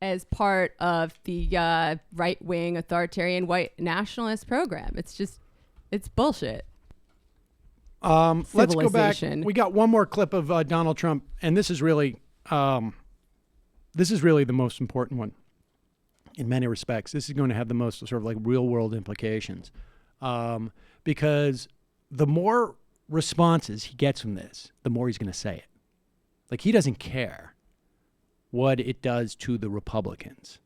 as part of the right-wing authoritarian white nationalist program. It's bullshit. Let's go back. We got one more clip of Donald Trump, and this is really the most important one in many respects. This is going to have the most sort of like real-world implications, because the more responses he gets from this, the more he's going to say it. Like, he doesn't care what it does to the Republicans.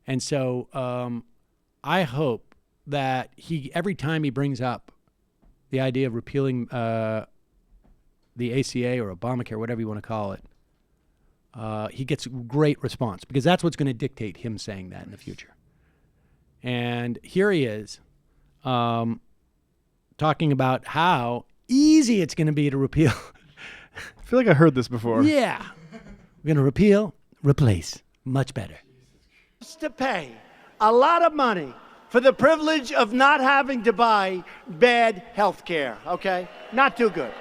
And so I hope that every time he brings up the idea of repealing the ACA or Obamacare, whatever you want to call it, he gets great response, because that's what's going to dictate him saying that in the future. And here he is talking about how easy it's going to be to repeal. I feel like I heard this before. Yeah. We're going to repeal, replace. Much better. To pay a lot of money for the privilege of not having to buy bad health care, okay? Not too good.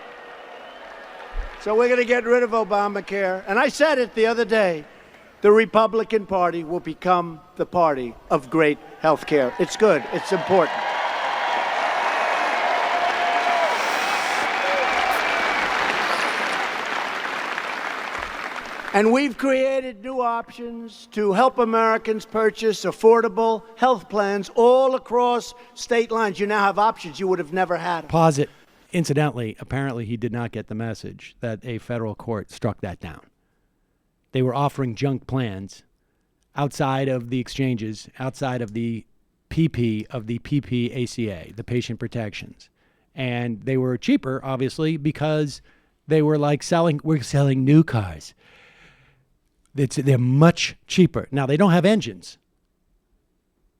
So we're going to get rid of Obamacare. And I said it the other day, the Republican Party will become the party of great health care. It's good. It's important. And we've created new options to help Americans purchase affordable health plans all across state lines. You now have options you would have never had. Pause it. Incidentally, apparently he did not get the message that a federal court struck that down. They were offering junk plans outside of the exchanges, outside of the PPACA, the patient protections. And they were cheaper, obviously, because they were like we're selling new cars. They're much cheaper. Now, they don't have engines,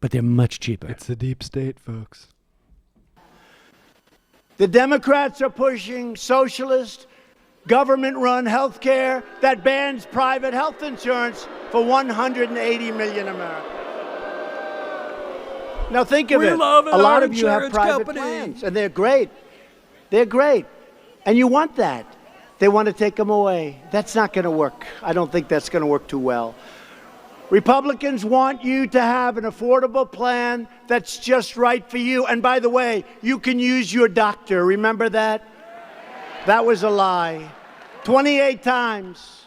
but they're much cheaper. It's the deep state, folks. The Democrats are pushing socialist, government-run health care that bans private health insurance for 180 million Americans. Now, think of it. A lot of you have private plans, and they're great. They're great. And you want that. They want to take them away. That's not going to work. I don't think that's going to work too well. Republicans want you to have an affordable plan that's just right for you. And by the way, you can use your doctor. Remember that? That was a lie. 28 times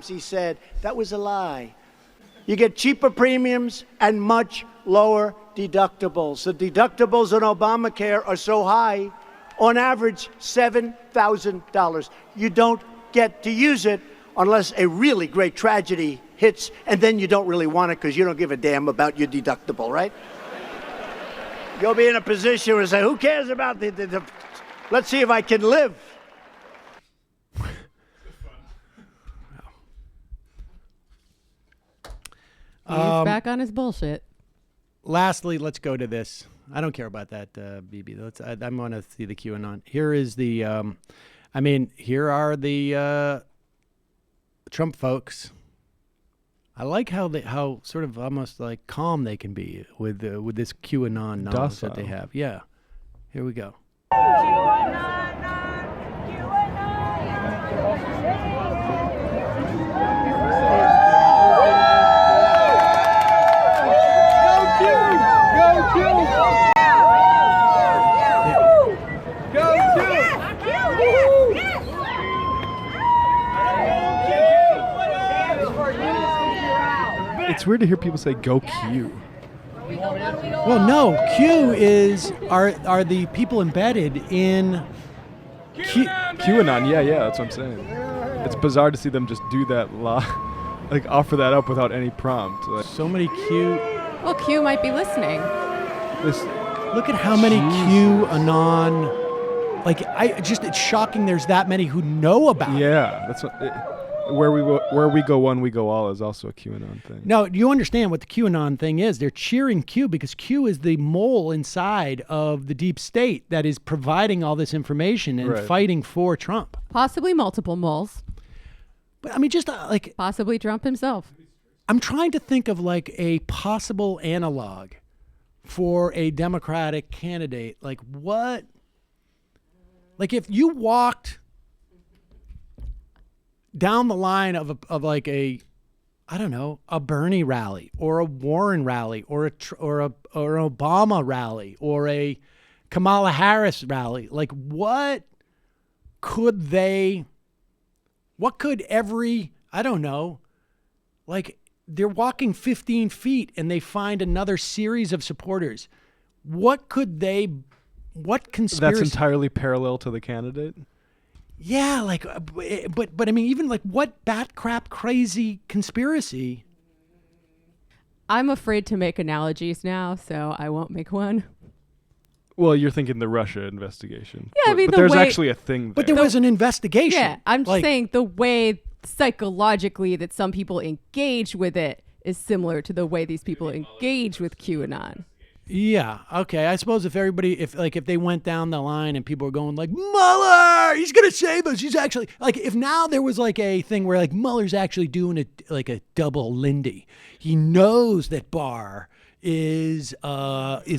he said that was a lie. You get cheaper premiums and much lower deductibles. The deductibles on Obamacare are so high, on average, $7,000. You don't get to use it unless a really great tragedy hits, and then you don't really want it because you don't give a damn about your deductible, right? You'll be in a position where you say, who cares about the let's see if I can live. He's back on his bullshit. Lastly, let's go to this. I don't care about that, BB. I'm going to see the QAnon. Here is the, here are the Trump folks. I like how sort of almost like calm they can be with this QAnon knowledge that they have. Yeah. Here we go. It's weird to hear people say "Go Q." Well, no, Q are the people embedded in QAnon. Yeah, that's what I'm saying. It's bizarre to see them just do that, like offer that up without any prompt. Like, so many Q. Well, Q might be listening. Look at how many QAnon. Like, it's shocking. There's that many who know about it. Yeah, that's what. Where we go one, we go all is also a QAnon thing. No, you understand what the QAnon thing is. They're cheering Q because Q is the mole inside of the deep state that is providing all this information and fighting for Trump. Possibly multiple moles. But I mean, just like... Possibly Trump himself. I'm trying to think of like a possible analog for a Democratic candidate. Like what? Like if you walked down the line of like a I don't know, a Bernie rally or a Warren rally or or an Obama rally or a Kamala Harris rally. Like what could I don't know, like they're walking 15 feet and they find another series of supporters. What conspiracy? That's entirely parallel to the candidate. Yeah, like, but I mean, even like what bat crap crazy conspiracy? I'm afraid to make analogies now, so I won't make one. Well, you're thinking the Russia investigation. Yeah, I mean, but there's actually a thing there. But there was an investigation. Yeah, I'm just saying the way psychologically that some people engage with it is similar to the way these people engage with QAnon. Yeah. Okay. I suppose if they went down the line and people were going like, Mueller, he's going to save us. He's actually like, if now there was like a thing where like Mueller's actually doing a double Lindy. He knows that Barr is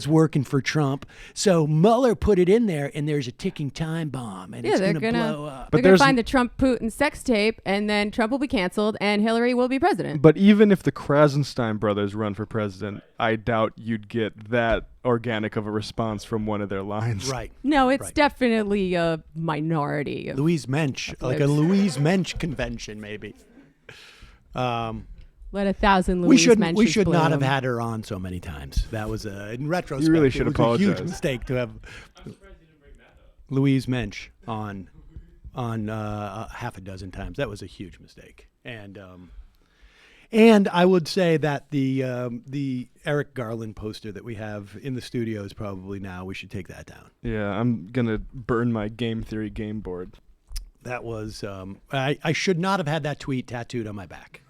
working for Trump. So Mueller put it in there and there's a ticking time bomb and it's going to blow up. They're going to find the Trump-Putin sex tape and then Trump will be canceled and Hillary will be president. But even if the Krasenstein brothers run for president, I doubt you'd get that organic of a response from one of their lines. Right. No, it's definitely a minority. Louise Mensch, like a Louise Mensch convention maybe. Let 1,000 Louise Menches We should not bloom. have had her on so many times. That was in retrospect. You really should apologize. It was a huge mistake to have Louise Mensch on half a dozen times. That was a huge mistake. And I would say that the Eric Garland poster that we have in the studio is probably now we should take that down. Yeah, I'm gonna burn my game theory game board. That was I should not have had that tweet tattooed on my back.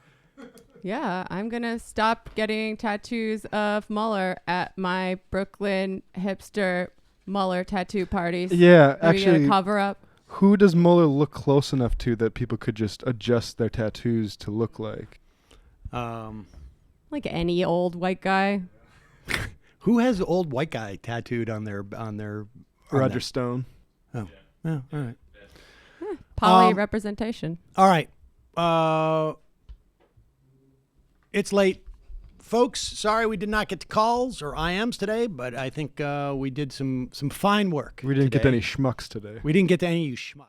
Yeah, I'm going to stop getting tattoos of Mueller at my Brooklyn hipster Mueller tattoo parties. Yeah, Maybe get actually, a cover up. Who does Mueller look close enough to that people could just adjust their tattoos to look like? Like any old white guy. Who has old white guy tattooed on their Roger Stone. Oh, all right. Poly representation. All right. It's late. Folks, sorry we did not get to calls or IMs today, but I think we did some fine work. We didn't get today. any schmucks today. We didn't get to any of you schmucks.